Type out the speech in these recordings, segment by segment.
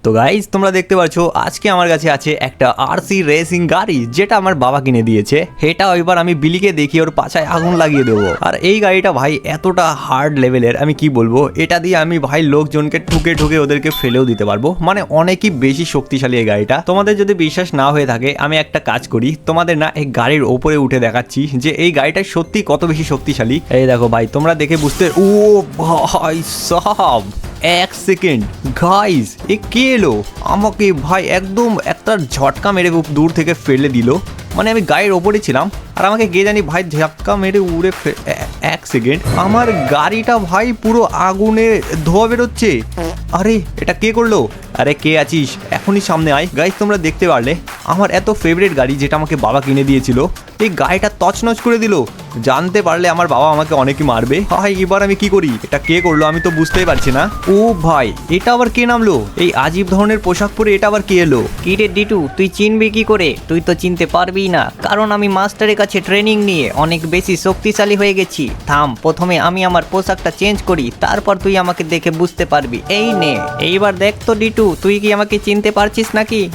তো গাইজ তোমরা দেখতে পাচ্ছ আজকে আমার কাছে আছে একটা আরসি রেসিং গাড়ি যেটা আমার বাবা কিনে দিয়েছে। এটা এবার আমি বিলিকে দেখি ওর পাছায় আগুন লাগিয়ে দেবো। আর এই গাড়িটা ভাই এতটা হার্ড লেভেলের, আমি কি বলবো, এটা দিয়ে আমি ভাই লোকজনকে ঠুকে ঠুকে ওদেরকে ফেলেও দিতে পারবো। মানে অনেকই বেশি শক্তিশালী এই গাড়িটা। তোমাদের যদি বিশ্বাস না হয়ে থাকে আমি একটা কাজ করি, তোমাদের না এই গাড়ির ওপরে উঠে দেখাচ্ছি যে এই গাড়িটা সত্যি কত বেশি শক্তিশালী। এই দেখো ভাই, তোমরা দেখে বুঝতে, ও ভাই সাহাব এক সেকেন্ড গাইস, এ কে এলো আমাকে ভাই একদম একটা ঝটকা মেরে দূর থেকে ফেলে দিল। মানে আমি গাড়ির ওপরে ছিলাম আর আমাকে কে জানি ভাই ঝটকা মেরে উড়ে এক সেকেন্ড আমার গাড়িটা ভাই পুরো আগুনে ধোয়া বেরোচ্ছে। আরে এটা কে করলো? আরে কে আছিস এখনই সামনে আয়। গাইস তোমরা দেখতে পারলে আমার এত ফেভারিট গাড়ি যেটা আমাকে বাবা কিনে দিয়েছিল, এই গাড়িটা তছনছ করে দিল। জানতে পারলে আমার বাবা আমাকে অনেকই মারবে। ভাই এবার আমি কি করি? এটা কে করলো আমি তো বুঝতেই পারছি না। ও ভাই এটা আবার কে নামলো? এই আজীব ধরনের পোশাক পরে এটা আবার কে এলো? কি রে ডিটু, তুই চিনবি কি করে? তুই তো চিনতে পারবি না, কারণ আমি মাস্টারের কাছে ট্রেনিং নিয়ে অনেক বেশি শক্তিশালী হয়ে গেছি। থাম, প্রথমে আমি আমার পোশাকটা চেঞ্জ করি, তারপর তুই আমাকে দেখে বুঝতে পারবি। এই নে, এইবার দেখ তো ডিটু, তুই কি আমাকে চিনতে পারছিস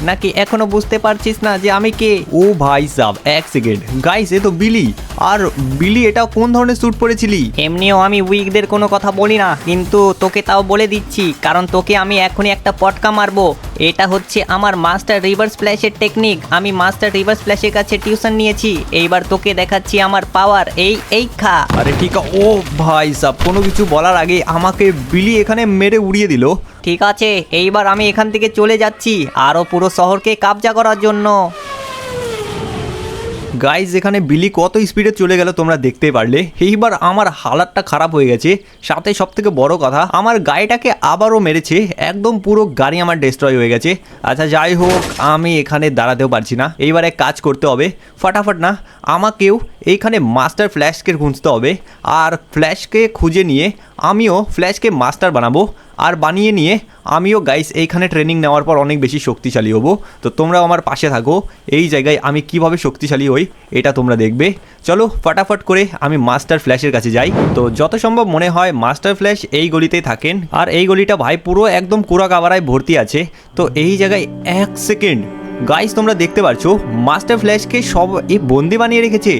নাকি এখনো বুঝতে পারছিস না যে আমি কে? ও ভাই সাব এক সেকেন্ড গাইস, এ তো বিলি। আর বিলি এটা কোন ধরনের স্যুট পরেছিলি? এমনিও আমি উইকদের কোনো কথা বলি না, কিন্তু তোকে তাও বলে দিচ্ছি, কারণ তোকে আমি এখনই একটা পটকা মারবো। এটা হচ্ছে আমার মাস্টার রিভার্স ফ্ল্যাশের টেকনিক। আমি মাস্টার রিভার্স ফ্ল্যাশের কাছে টিউশন নিয়েছি। এইবার তোকে দেখাচ্ছি আমার পাওয়ার। এই খা। আরে ঠিক আছে। ও ভাই সাব, কোনো কিছু বলার আগে আমাকে বিলি এখানে মেরে উড়িয়ে দিল। ঠিক আছে, এইবার আমি এখান থেকে চলে যাচ্ছি আরও পুরো শহরকে কবজা করার জন্য। গাইজ এখানে বিলি কত স্পিডে চলে গেল তোমরা দেখতে পারলে। এইবার আমার হালাতটা খারাপ হয়ে গেছে। সাথে সব থেকে বড় কথা, আমার গাড়িটাকে আবারও মেরেছে, একদম পুরো গাড়ি আমার ডিস্ট্রয় হয়ে গেছে। আচ্ছা যাই হোক, আমি এখানে দাঁড়াতেও পারছি না। এইবার এক কাজ করতে হবে, ফাটাফাট না আমাকেও এইখানে মাস্টার ফ্ল্যাশকে খুঁজতে হবে। আর ফ্ল্যাশকে খুঁজে নিয়ে আমিও ফ্ল্যাশকে মাস্টার বানাবো। আর বানিয়ে নিয়ে আমিও গাইস এইখানে ট্রেনিং নেওয়ার পর অনেক বেশি শক্তিশালী হব। তো তোমরাও আমার পাশে থাকো, এই জায়গায় আমি কিভাবে শক্তিশালী হই এটা তোমরা দেখবে। চলো ফাটাফাট করে আমি মাস্টার ফ্ল্যাশের কাছে যাই। তো যত সম্ভব মনে হয় মাস্টার ফ্ল্যাশ এই গলিতেই থাকেন। আর এই গলিটা ভাই পুরো একদম কুড়া কাবারায় ভর্তি আছে। তো এই জায়গায় এক সেকেন্ড গাইস, তোমরা দেখতে পাচ্ছ মাস্টার ফ্ল্যাশকে সব এই বন্দি বানিয়ে রেখেছে।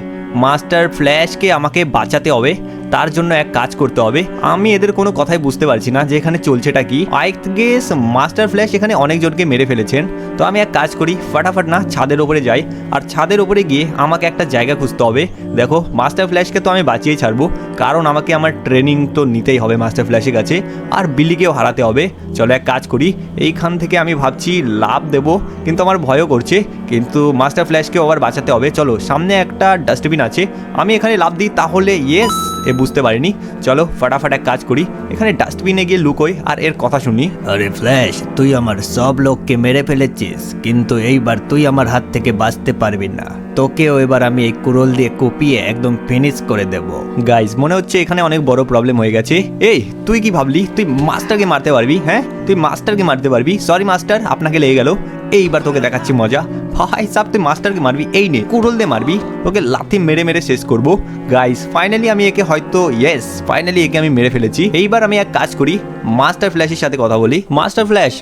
মাস্টার ফ্ল্যাশকে আমাকে বাঁচাতে হবে, তার জন্য এক কাজ করতে হবে। আমি এদের কোনো কথাই বুঝতে পারছি না যে এখানে চলছেটা কি। আই গেস মাস্টার ফ্ল্যাশ এখানে অনেকজনকে মেরে ফেলেছেন। তো আমি এক কাজ করি, ফাটাফাট না ছাদের ওপরে যাই। আর ছাদের ওপরে গিয়ে আমাকে একটা জায়গা খুঁজতে হবে। দেখো মাস্টার ফ্ল্যাশকে তো আমি বাঁচিয়েই ছাড়বো, কারণ আমাকে আমার ট্রেনিং তো নিতেই হবে মাস্টার ফ্ল্যাশের কাছে। আর বিলিকেও হারাতে হবে। চলো এক কাজ করি, এইখান থেকে আমি ভাবছি লাভ দেবো, কিন্তু আমার ভয়ও করছে। কিন্তু মাস্টার ফ্ল্যাশকেও আবার বাঁচাতে হবে। চলো সামনে একটা ডাস্টবিন আছে, আমি এখানে লাভ দিই তাহলে। ইয়েস, এ বুঝতে পারিনি। চলো ফাটাফাট এক কাজ করি, এখানে ডাস্টবিনে গিয়ে লুকোই আর এর কথা শুনি। আরে ফ্ল্যাশ, তুই আমার সব লোককে মেরে ফেলেছিস, কিন্তু এইবার তুই আমার হাত থেকে বাঁচতে পারবি না। তোকেও এবার আমি এই কুড়োল দিয়ে কুপিয়ে একদম ফিনিশ করে দেব। গাইজ মনে হচ্ছে এখানে অনেক বড় প্রবলেম হয়ে গেছে। এই তুই কি ভাবলি তুই মাস্টারকে মারতে পারবি? হ্যাঁ, তুই মাস্টারকে মারতে পারবি? সরি মাস্টার, আপনাকে লেগে গেল। এইবার তোকে দেখাচ্ছি মজা। ভাই সাব, তুই মাস্টারকে মারবি? এই নে কুড়োল দিয়ে মারবি, তোকে লাথি মেরে মেরে শেষ করব। গাইজ ফাইনালি আমি একে হয়তো, ইয়েস ফাইনালি একে আমি মেরে ফেলেছি। এইবার আমি এক কাজ করি, মাস্টার ফ্ল্যাশের সাথে কথা বলি। মাস্টার ফ্ল্যাশ,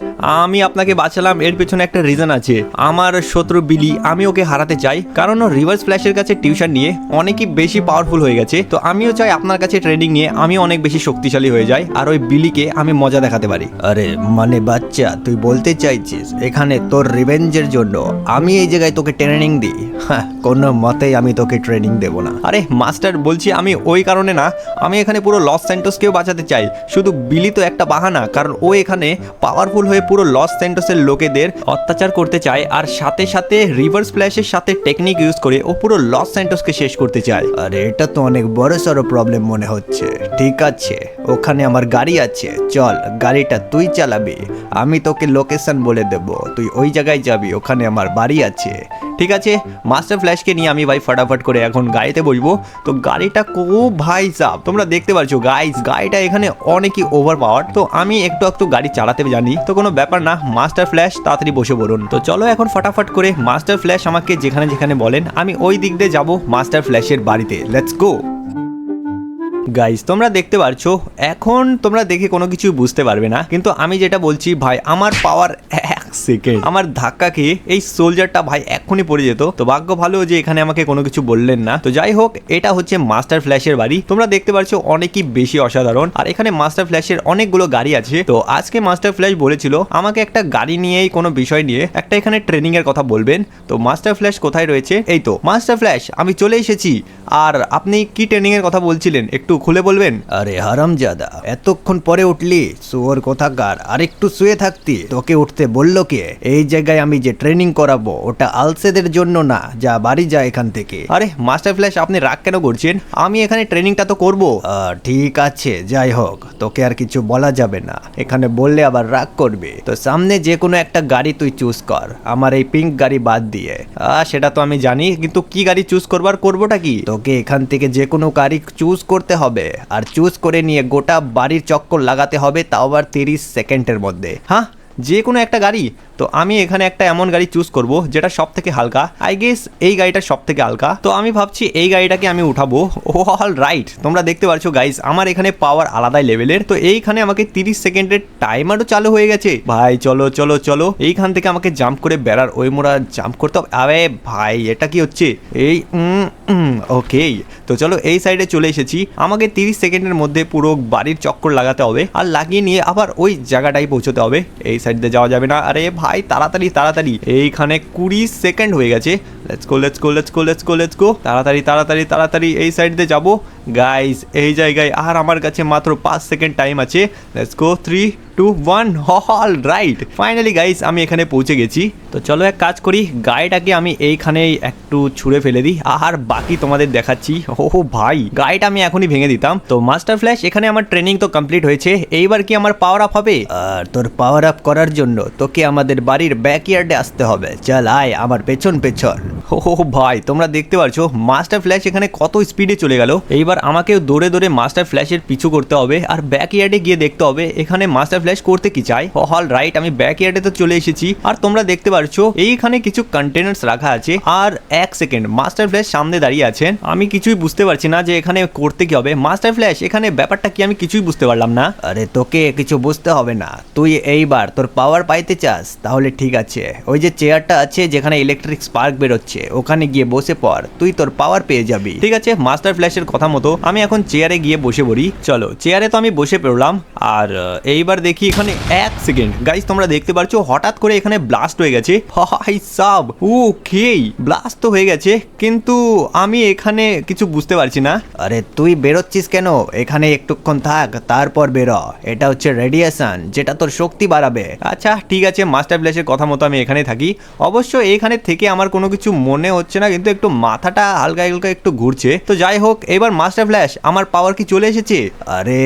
আমি আপনাকে বাঁচালাম, এর পেছনে একটা রিজন আছে। আমার শত্রু বিলি, আমি ওকে হারাতে চাই, কারণ ও রিভার্স ফ্ল্যাশের কাছে টিউশন নিয়ে অনেকই বেশি পাওয়ারফুল হয়ে গেছে। তো আমিও চাই আপনার কাছে ট্রেনিং নিয়ে আমি অনেক বেশি শক্তিশালী হয়ে যাই, আর ওই বিলিকে আমি মজা দেখাতে পারি। আরে মানে বাচ্চা, তুই বলতে চাইছিস এখানে তোর রিভেঞ্জের জন্য আমি এই জায়গায় তোকে ট্রেনিং দিই? হ্যাঁ, কোনো মতেই আমি তোকে ট্রেনিং দেব না। আরে মাস্টার বলছি আমি ওই কারণে না, আমি এখানে পুরো লস স্যান্টোসকেও বাঁচাতে চাই। শুধু বিলি তো একটা বাহানা, কারণ ও এখানে পাওয়ারফুল হয়ে পুরো লস স্যান্টোসের লোকেদের অত্যাচার করতে চায়। আর সাথে সাথে রিভার্স ফ্ল্যাশের সাথে টেকনিক ইউজ করে ও পুরো লস স্যান্টোসকে শেষ করতে চায়। আরে এটা তো অনেক বড় সড়ো প্রবলেম মনে হচ্ছে। ঠিক আছে, ওখানে আমার গাড়ি আছে, চল গাড়িটা তুই চালাবি, আমি তোকে লোকেশন বলে দেব, তুই ওই জায়গায় যাবি, ওখানে আমার বাড়ি আছে। ঠিক আছে, মাস্টার ফ্ল্যাশকে নিয়ে আমি ভাই ফটাফট করে এখন গাড়িতে বসবো। তো গাড়িটা খুব ভাই সাব, তোমরা দেখতে পাচ্ছ গাইস, গাড়িটা এখানে অনেকই ওভার পাওয়ার। তো আমি একটু একটু গাড়ি চালাতে জানি, তো কোনো ব্যাপার না। মাস্টার ফ্ল্যাশ তাড়াতাড়ি বসে পড়ুন। তো চলো এখন ফটাফট করে মাস্টার ফ্ল্যাশ আমাকে যেখানে যেখানে বলেন আমি ওই দিক দিয়ে যাবো মাস্টার ফ্ল্যাশের বাড়িতে। Let's go. গাইস তোমরা দেখতে পারছো, এখন তোমরা দেখে কোনো কিছু বুঝতে পারবে না, কিন্তু আমি যেটা বলছি ভাই, আমার পাওয়ার 1 সেকেন্ড, আমার ধাক্কা খেয়ে এই সোলজারটা ভাই এক্ষুনি পড়ে যেত। তো ভাগ্য ভালো যে এখানে আমাকে কোনো কিছু বললেন না। তো যাই হোক, এটা হচ্ছে মাস্টার ফ্ল্যাশের বাড়ি। তোমরা দেখতে পারছো অনেকই বেশি অসাধারণ, আর এখানে মাস্টার ফ্ল্যাশের অনেকগুলো গাড়ি আছে। তো আজকে মাস্টার ফ্ল্যাশ বলেছিল আমাকে একটা গাড়ি নিয়েই কোনো বিষয় নিয়ে একটা এখানে ট্রেনিং এর কথা বলবেন। তো মাস্টার ফ্ল্যাশ কোথায় রয়েছে? এই তো মাস্টার ফ্ল্যাশ, আমি চলে এসেছি। আর আপনি কি ট্রেনিং এর কথা বলছিলেন, একটু খুলে বলবেন? আরে হারামজাদা, এতক্ষণ পরে উঠলি? শুয়োর কোথাকার, আর একটু শুয়ে থাকতি। তোকে উঠতে বললো কে? এই জায়গায় আমি যে ট্রেনিং করাবো ওটা আলসেদের জন্য না, যা বাড়ি যা এখান থেকে। আরে মাস্টার ফ্ল্যাশ, আপনি রাগ কেন করছেন? আমি এখানে ট্রেনিংটা তো করবো। ঠিক আছে, যাই হোক, তোকে আর কিছু বলা যাবে না, এখানে বললে আবার রাগ করবে। তো সামনে যে কোনো একটা গাড়ি তুই চুজ কর, আমার এই পিঙ্ক গাড়ি বাদ দিয়ে। সেটা তো আমি জানি, কিন্তু কি গাড়ি চুজ করবার, করবোটা কি? তোকে এখান থেকে যে কোনো গাড়ি চুজ করতে হবে, আর চুজ করে নিয়ে গোটা বাড়ির চক্কর লাগাতে হবে, তাও আবার 30 সেকেন্ডের মধ্যে। হ্যাঁ, যে কোনো একটা গাড়ি? তো আমি এখানে একটা এমন গাড়ি চুজ করব যেটা সব থেকে হালকা। আই গেস এই গাড়িটা সব থেকে হালকা, তো আমি ভাবছি এই গাড়িটাকে আমি উঠাবো। অল রাইট, তোমরা দেখতে পারছো গাইস, আমার এখানে পাওয়ার আলাদাই লেভেলের। তো এইখানে আমাকে 30 সেকেন্ডের টাইমারও চালু হয়ে গেছে। ভাই চলো চলো চলো, এইখান থেকে আমাকে জাম্প করে বেড়ার ওই মোড়া জাম্প করতে হবে। আরে ভাই, এটা কি হচ্ছে? এই ওকে, তো চলো এই সাইডে চলে এসেছি। আমাকে 30 সেকেন্ডের মধ্যে পুরো বাড়ির চক্কর লাগাতে হবে, আর লাগিয়ে নিয়ে আবার ওই জায়গাটাই পৌঁছতে হবে। এই সাইড দিয়ে যাওয়া যাবে না। আরে ভাই তাড়াতাড়ি তাড়াতাড়ি, এইখানে 20 সেকেন্ড হয়ে গেছে। Let's go let's go let's go let's go let's go, তাড়াতাড়ি তাড়াতাড়ি তাড়াতাড়ি এই সাইড দিয়ে যাবো গাইস। এই জায়গায় আর আমার কাছে মাত্র 5 সেকেন্ড টাইম আছে। Let's go 3 2 1, all right, finally guys আমি এখানে পৌঁছে গেছি। তো চলো এক কাজ করি, গাড়িটাকে আমি এইখানেই একটু ছুঁড়ে ফেলে দিই, আর বাকি তোমাদের দেখাচ্ছি। ও ভাই, গাড়িটা আমি এখনই ভেঙে দিতাম। তো মাস্টার ফ্ল্যাশ, এখানে আমার ট্রেনিং তো কমপ্লিট হয়েছে, এইবার কি আমার পাওয়ার আপ হবে? আর তোর পাওয়ার আপ করার জন্য তোকে আমাদের বাড়ির ব্যাকইয়ার্ডে আসতে হবে। চল আয় আমার পেছন পেছন। ও ভাই, তোমরা দেখতে পারছো মাস্টার ফ্ল্যাশ এখানে কত স্পিডে চলে গেল। এইবার আমাকেও দৌড়ে দৌড়ে মাস্টার ফ্ল্যাশের পিছু করতে হবে, আর ব্যাকইয়ার্ডে গিয়ে দেখতে হবে এখানে মাস্টার ফ্ল্যাশ করতে কি চাই। অল রাইট, আমি ব্যাকইয়ার্ডে তো চলে এসেছি, আর তোমরা দেখতে পারছো এইখানে কিছু কন্টেনার্স রাখা আছে। আর 1 সেকেন্ড, মাস্টার ফ্ল্যাশ সামনে দাঁড়িয়ে আছেন, আমি কিছুই বুঝতে পারছি না যে এখানে করতে কি হবে। মাস্টার ফ্ল্যাশ, এখানে ব্যাপারটা কি আমি কিছুই বুঝতে পারলাম না। আরে তোকে কিছু বুঝতে হবে না, তুই এইবার তোর পাওয়ার পাইতে চাস তাহলে ঠিক আছে, ওই যে চেয়ারটা আছে যেখানে ইলেকট্রিক স্পার্ক বেরোচ্ছে, ওখানে গিয়ে বসে পড়, তুই তোর পাওয়ার পেয়ে যাবি। ঠিক আছে, মাস্টার ফ্ল্যাশের কথা মতো আমি এখন চেয়ারে গিয়ে বসে পড়ি। চলো, চেয়ারে তো আমি বসে পড়লাম, আর এইবার দেখি এখানে 1 সেকেন্ড গাইস, তোমরা দেখতে পারছো হঠাৎ করে এখানে ব্লাস্ট হয়ে গেছে। হাই সাব, ওকে, ব্লাস্ট তো হয়ে গেছে, কিন্তু আমি এখানে কিছু বুঝতে পারছি না। আরে তুই বেরোচ্ছিস কেন? এখানে একটুক্ষণ থাক, তারপর বেরো। এটা হচ্ছে রেডিয়েশন, যেটা তোর শক্তি বাড়াবে। আচ্ছা ঠিক আছে, মাস্টার ফ্ল্যাশের কথা মতো আমি এখানে থাকি। অবশ্য এখানে থেকে আমার কোনো কিছু মনে হচ্ছে না, কিন্তু একটু মাথাটা হালকা হালকা একটু ঘুরছে। তো যাই হোক, এবার মাস্টার ফ্ল্যাশ, আমার পাওয়ার কি চলে এসেছে? আরে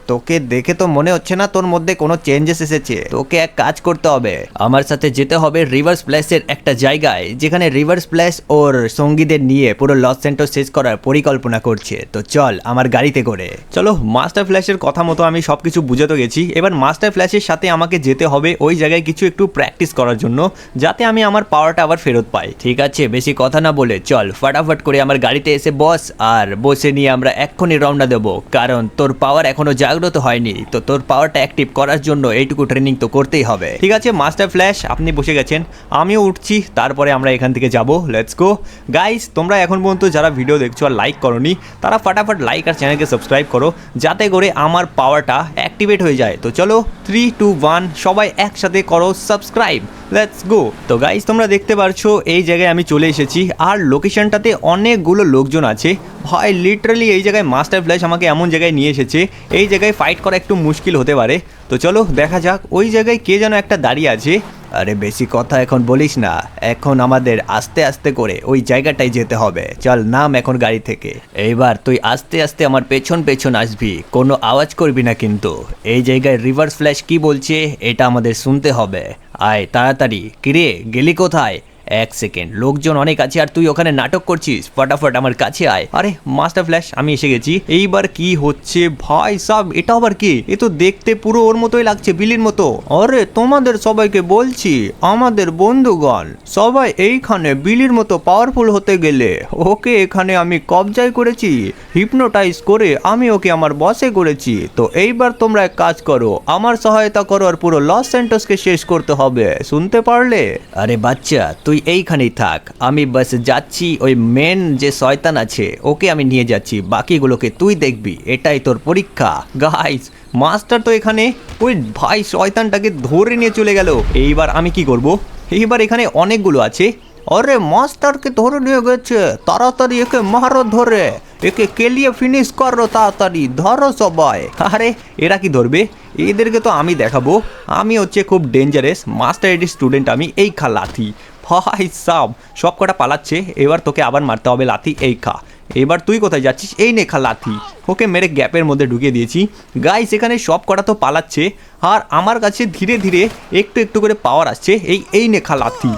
তোকে দেখে তো মনে হচ্ছে না তোর মধ্যে কোনো চেঞ্জেস এসেছে। তোকে এক কাজ করতে হবে, আমার সাথে যেতে হবে রিভার্স প্লেসের একটা জায়গায়, যেখানে রিভার্স প্লেস ওর সঙ্গীদের নিয়ে পুরো লস সেন্টার শেষ করার পরিকল্পনা করছে। তো চল আমার গাড়িতে করে। চলো, মাস্টার ফ্ল্যাশের কথা মতো আমি সবকিছু বুঝে তো গেছি। এবার মাস্টার ফ্ল্যাশের সাথে আমাকে যেতে হবে ওই জায়গায় কিছু একটু প্র্যাকটিস করার জন্য, যাতে আমি আমার পাওয়ারটা আবার ফেরত পাই। ঠিক আছে, বেশি কথা না বলে চল ফটাফট করে আমার গাড়িতে এসে বস, আর বসে নিয়ে আমরা এক্ষুনি রওনা দেবো, কারণ তোর পাওয়ার এখনো জাগ্রত হয়নি। তো তোর পাওয়ারটা অ্যাক্টিভ করার জন্য এইটুকু ট্রেনিং তো করতেই হবে। ঠিক আছে মাস্টার ফ্ল্যাশ, আপনি বসে গেছেন, আমিও উঠছি, তারপরে আমরা এখান থেকে যাব। লেটস গো গাইস, তোমরা এখন পর্যন্ত যারা ভিডিও দেখছো আর লাইক করোনি, তারা ফটাফট লাইক আর চ্যানেলকে সাবস্ক্রাইব করো, যাতে করে আমার পাওয়ারটা অ্যাক্টিভেট হয়ে যায়। তো চলো 3 2 1, সবাই একসাথে করো সাবস্ক্রাইব। Let's go. তো গাইস, তোমরা দেখতে পারছো এই জায়গায় আমি চলে এসেছি, আর লোকেশনটাতে অনেকগুলো লোকজন আছে। ভাই লিটারালি এই জায়গায় মাস্টার ফ্ল্যাশ আমাকে এমন জায়গায় নিয়ে এসেছে, এই জায়গায় ফাইট করা একটু মুশকিল হতে পারে। তো চলো দেখা যাক, ওই জায়গায় কে যেন একটা দাঁড়িয়ে আছে। আরে বেশি কথা এখন বলিস না, এখন আমাদের আস্তে আস্তে করে ওই জায়গাটায় যেতে হবে। চল নাম এখন গাড়ি থেকে। এইবার তুই আস্তে আস্তে আমার পেছন পেছন আসবি, কোনো আওয়াজ করবি না কিন্তু। এই জায়গায় রিভার্স ফ্ল্যাশ কি বলছে এটা আমাদের শুনতে হবে। আয় তাড়াতাড়ি। কিরে গেলি কোথায়? এক সেকেন্ড, লোকজন অনেক আছে আর তুই ওখানে নাটক করছিস, ফটাফট আমার কাছে আয়। আরে মাস্টার ফ্ল্যাশ, আমি এসে গেছি। এইবার কি হচ্ছে ভাই সাব, এটা আবার কি? এ তো দেখতে পুরো ওর মতোই লাগছে, বিলির মতো। আরে তোমাদের সবাইকে বলছি, আমাদের বন্ধুগণ সবাই এইখানে বিলির মতো পাওয়ারফুল হতে গেলে ওকে এখানে আমি কবজায় করেছি, হিপনোটাইজ করে আমি ওকে আমার বসে করেছি। তো এইবার তোমরা এক কাজ করো, আমার সহায়তা করো আর পুরো লস স্যান্টোসকে শেষ করতে হবে, শুনতে পারলে? আরে বাচ্চা, তুই এইখানেই থাক, আমি বাস যাচ্ছি, ওই মেন যে শয়তান আছে ওকে আমি নিয়ে যাচ্ছি, বাকিগুলোকে তুই দেখবি, এটাই তোর পরীক্ষা। গাইস, মাস্টার তো এখানে ওই ভাই শয়তানটাকে ধরে নিয়ে চলে গেল। এইবার আমি কি করব? এইবার এখানে অনেকগুলো আছে। আরে মাস্টারকে ধরে নিয়ে গেছে, তাড়াতাড়ি একে মারো, ধরে একে কেলিয়ে ফিনিশ করো, তাড়াতাড়ি ধরো সবাই। আরে এরা কি ধরবে? এদেরকে তো আমি দেখাবো, আমি হচ্ছে খুব ডেঞ্জারাস মাস্টার এডি স্টুডেন্ট আমি। এই খা লাথি, ভাই সাব সব কটা পালাচ্ছে, এবার তোকে আবার মারতে হবে লাথি, এই খা। এবার তুই কোথায় যাচ্ছিস? এই নে খা লাথি, ওকে মেরে গ্যাপের মধ্যে ঢুকিয়ে দিয়েছি। গাইস, এখানে সব কটা তো পালাচ্ছে আর আমার কাছে ধীরে ধীরে একটু একটু করে পাওয়ার আসছে। এই নে খা লাথি।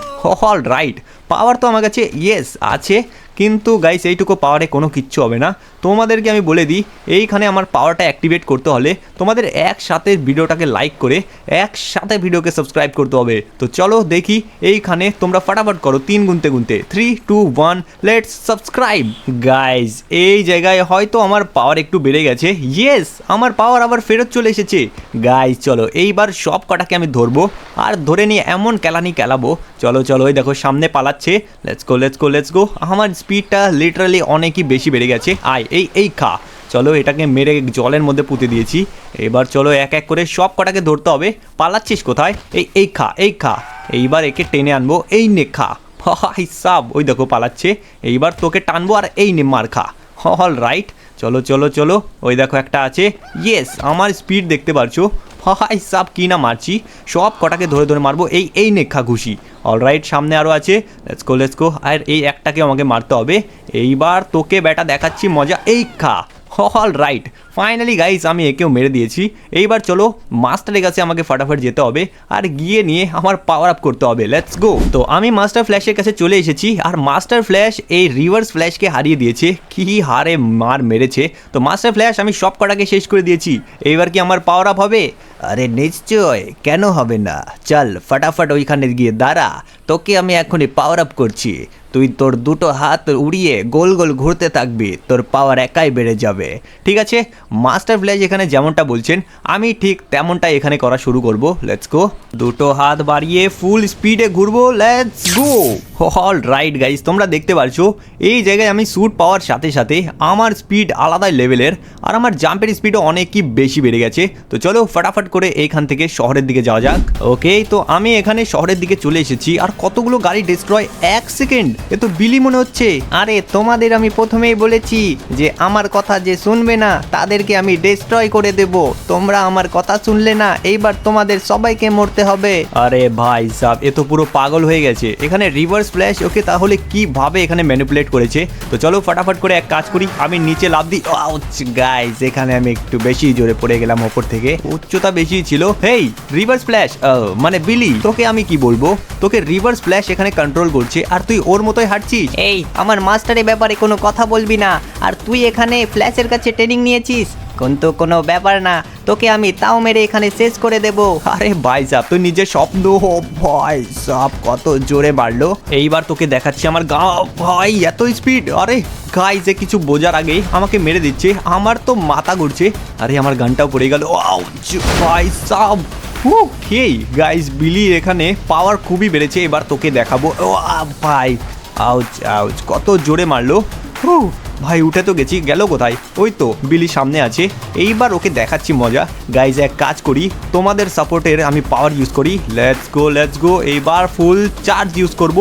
অল রাইট, পাওয়ার তো আমার কাছে ইয়েস আছে, কিন্তু গাইস এইটুকু পাওয়ারে কোনো কিচ্ছু হবে না। তোমাদেরকে আমি বলে দিই, এইখানে আমার পাওয়ারটা অ্যাক্টিভেট করতে হলে তোমাদের একসাথে ভিডিওটাকে লাইক করে একসাথে ভিডিওকে সাবস্ক্রাইব করতে হবে। তো চলো দেখি, এইখানে তোমরা ফটাফট করো 3 গুনতে গুনতে, 3 2 1 লেটস সাবস্ক্রাইব। গাইস, এই জায়গায় হয়তো আমার পাওয়ার একটু বেড়ে গেছে। ইয়েস, আমার পাওয়ার আবার ফেরত চলে এসেছে। গাইস চলো, এইবার সব কটাকে আমি ধরবো আর ধরে নিয়ে এমন কেলানি কেলাবো। চলো চলো, ওই দেখো সামনে পালাচ্ছে। Let's go let's go let's go. আমার স্পিডটা লিটারালি অনেকই বেশি বেড়ে গেছে। আয়, এই খা। চলো, এটাকে মেরে জলের মধ্যে পুঁতে দিয়েছি। এবার চলো এক এক করে সব কটাকে ধরতে হবে। পালাচ্ছিস কোথায়? এই খা। এইবার একে টেনে আনবো, এই নে খা। হাই সাব, ওই দেখো পালাচ্ছে। এইবার তোকে টানবো আর এই নে মার খা। অল রাইট, চলো চলো চলো, ওই দেখো একটা আছে। ইয়েস, আমার স্পিড দেখতে পারছো? হাই সাব, কি না মারছি, সব কটাকে ধরে ধরে মারবো। এই নেখা ঘুষি। অলরাইট, সামনে আরও আছে। Let's go. আর এই একটাকে আমাকে মারতে হবে। এইবার তোকে বেটা দেখাচ্ছি মজা, এই খা। অল রাইট, ফাইনালি গাইস আমি একেও মেরে দিয়েছি। এইবার চলো, মাস্টারের কাছে আমাকে ফটাফট যেতে হবে আর গিয়ে নিয়ে আমার পাওয়ার আপ করতে হবে। Let's go. তো আমি মাস্টার ফ্ল্যাশের কাছে চলে এসেছি আর মাস্টার ফ্ল্যাশ এই রিভার্স ফ্ল্যাশকে হারিয়ে দিয়েছে। কি হারে মার মেরেছে। তো মাস্টার ফ্ল্যাশ, আমি সব কটাকে শেষ করে দিয়েছি। এইবার কি আমার পাওয়ার আপ হবে? আরে নিশ্চয়, কেন হবে না? চল ফটাফট ওইখানে গিয়ে দাঁড়া, তোকে আমি এখনই পাওয়ার আপ করছি। তুই তোর দুটো হাত উড়িয়ে গোল গোল ঘুরতে থাকবি, তোর পাওয়ার একাই বেড়ে যাবে। ঠিক আছে, মাস্টার ফ্ল্যাশ এখানে যেমনটা বলছেন আমি ঠিক তেমনটা এখানে করা শুরু করব। Let's go. দুটো হাত বাড়িয়ে ফুল স্পিডে ঘুরবো। Let's go. All right guys, তোমরা দেখতে পারছো এই জায়গায় আমি স্যুট পাওয়ার সাথে সাথে আমার স্পিড আলাদা লেভেলের আর আমার জাম্পের স্পিডও অনেকই বেশি বেড়ে গেছে। তো চলো ফটাফট করে এইখান থেকে শহরের দিকে যাওয়া যাক। ওকে, তো আমি এখানে শহরের দিকে চলে এসেছি আর কতগুলো গাড়ি ডিস্ট্রয়। 1 সেকেন্ড, এ তো বিলি মনে হচ্ছে। আরে তোমাদের আমি প্রথমেই বলেছি যে আমার কথা যে শুনবে না তাদেরকে আমি ডিস্ট্রয় করে দেব। তোমরা আমার কথা শুনলে না, এইবার তোমাদের সবাইকে মরতে হবে। আরে ভাই সাব, এ তো পুরো পাগল হয়ে গেছে। এখানে রিভার্স ফ্ল্যাশ ওকে তাহলে কিভাবে এখানে ম্যানিপুলেট করেছে। তো চলো ফটাফট করে এক কাজ করি, আমি নিচে লাফ দিই। গাইস, এখানে আমি একটু বেশি জোরে পড়ে গেলাম ওপর থেকে, উচ্চতা বেশি ছিল। হেই রিভার্স ফ্ল্যাশ, মানে বিলি, তোকে আমি কি বলবো, তোকে রিভার্স ফ্ল্যাশ এখানে কন্ট্রোল করছে আর তুই ওর মতোই হাঁটছিস। এই, আমার মাস্টারের ব্যাপারে কোনো কথা বলবি না। আর তুই এখানে ফ্ল্যাশের কাছে ট্রেনিং নিয়েছিস, কিন্তু কোনো ব্যাপার না, তোকে আমি তাও মেরে এখানে শেষ করে দেব। আরে ভাই সাব, তুই নিজের স্বপ্ন, ভাই সাব কত জোরে মারলো। এইবার তোকে দেখাচ্ছি আমার গা। ভাই এত স্পিড, আরে গাইস এ কিছু বোঝার আগেই আমাকে মেরে দিচ্ছে। আমার তো মাথা ঘুরছে। আরে আমার গানটাও পড়ে গেল। ভাই সাব, ওকে গাইস, বিলি এখানে পাওয়ার খুবই বেড়েছে। এবার তোকে দেখাবো। ভাই আউচ, কত জোরে মারলো। ভাই উঠে তো গেছি, গেল কোথায়? ওই তো বিলি সামনে আছে। এইবার ওকে দেখাচ্ছি মজা। গাইজ এক কাজ করি, তোমাদের সাপোর্টের আমি পাওয়ার ইউজ করি। Let's go. এইবার ফুল চার্জ ইউজ করব।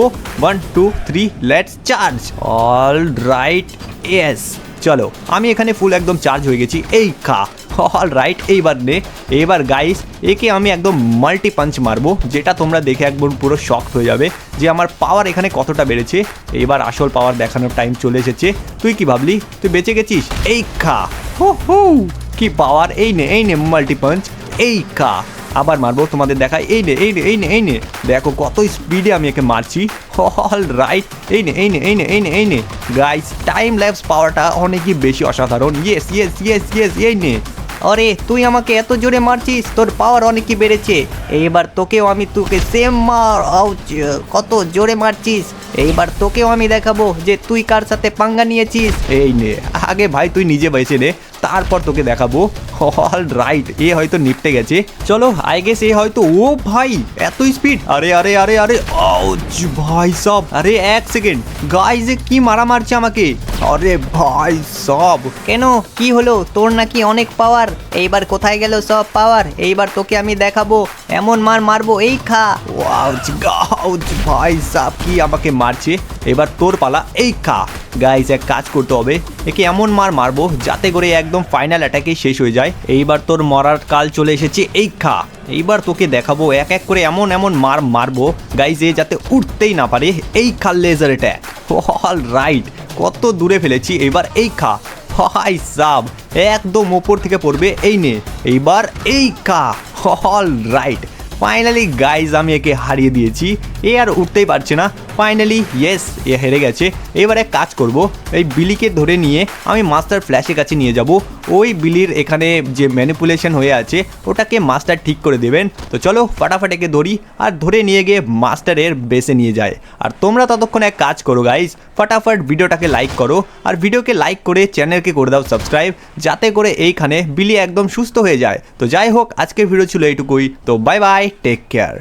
1 2 3 let's charge. All right, yes. চলো, আমি এখানে ফুল একদম চার্জ হয়ে গেছি। এই খা। অল রাইট, এইবার গাইস একে আমি একদম মাল্টি পাঞ্চ মারবো, যেটা তোমরা দেখে একবার পুরো শকড হয়ে যাবে যে আমার পাওয়ার এখানে কতটা বেড়েছে। এবার আসল পাওয়ার দেখানোর টাইম চলে এসেছে। তুই কি ভাবলি তুই বেঁচে গেছিস? এই খা। কি পাওয়ার! এই নে মাল্টি পাঞ্চ। এই খা। আবার মারবো, তোমাদের দেখাই। এই নে এই নে এই নে এই নে, দেখো কত স্পিডে আমি একে মারছি। অল রাইট, এই নে এই নে এই নে এই নে এই নে গাইস, টাইম ল্যাপস পাওয়ারটা অনেকই বেশি অসাধারণ। ইয়েস ইয়েস ইয়েস ইয়েস, এই নে। আরে তুই আমাকে এত জোরে মারছিস, তোর পাওয়ার অনেকই বেড়েছে। এইবার তোকেও আমি তোকে সেম মার। আউচ, কত জোরে মারছিস। এইবার তোকেও আমি দেখাবো যে তুই কার সাথে পাঙ্গা নিয়েছিস। এই নে, আগে ভাই তুই নিজে বেঁচে নে, তারপর তোকে দেখাবো। অল রাইট, এ হয়তো নিপটে গেছে। চলো আই গেস এ হয়তো। ও ভাই এত স্পিড, আরে আরে আরে আরে, আউচ ভাই সব। আরে এক সেকেন্ড গাইস, কি মারা মারছে আমাকে। আরে ভাই সব। কেন, কি হলো? তোর নাকি অনেক পাওয়ার। এইবার কোথায় গেল সব পাওয়ার? এইবার তোকে আমি দেখাবো, এমন মার মারবো, এই খা। আউচ গাউচ ভাই সব, কি আমাকে মারছে। এবার তোর পালা, এই খা। গাইস এক কাজ করতে হবে, একে এমন মার মারবো যাতে করে একদম ফাইনাল অ্যাটাকে শেষ হয়ে যায়। এইবার তোর মরার কাল চলে এসেছে, এই খা। এইবার তোকে দেখাবো এক এক করে এমন এমন মার মারবো গাইস, এ যাতে উঠতেই না পারে। এই খা লেজার অ্যাটাক। অল রাইট, কত দূরে ফেলেছি। এবার এই খা। হাই সাব, একদম ওপর থেকে পড়বে। এই নে, এইবার এই খা। অল রাইট, ফাইনালি গাইজ আমি একে হারিয়ে দিয়েছি। এ আর উঠতেই পারছে না। ফাইনালি ইয়েস, এ হেরে গেছে। এবার এক কাজ করব, এই বিলিকে ধরে নিয়ে আমি মাস্টার ফ্ল্যাশের কাছে নিয়ে যাব। ওই বিলির এখানে যে ম্যানিপুলেশন হয়ে আছে ওটাকে মাস্টার ঠিক করে দেবেন। তো চলো ফাটাফাট একে ধরি আর ধরে নিয়ে গিয়ে মাস্টারের বেসে নিয়ে যায়। আর তোমরা ততক্ষণ এক কাজ করো গাইজ, ফাটাফাট ভিডিওটাকে লাইক করো, আর ভিডিওকে লাইক করে চ্যানেলকে করে দাও সাবস্ক্রাইব, যাতে করে এইখানে বিলি একদম সুস্থ হয়ে যায়। তো যাই হোক, আজকের ভিডিও ছিল এইটুকুই। তো বাই বাই, টেক কেয়ার।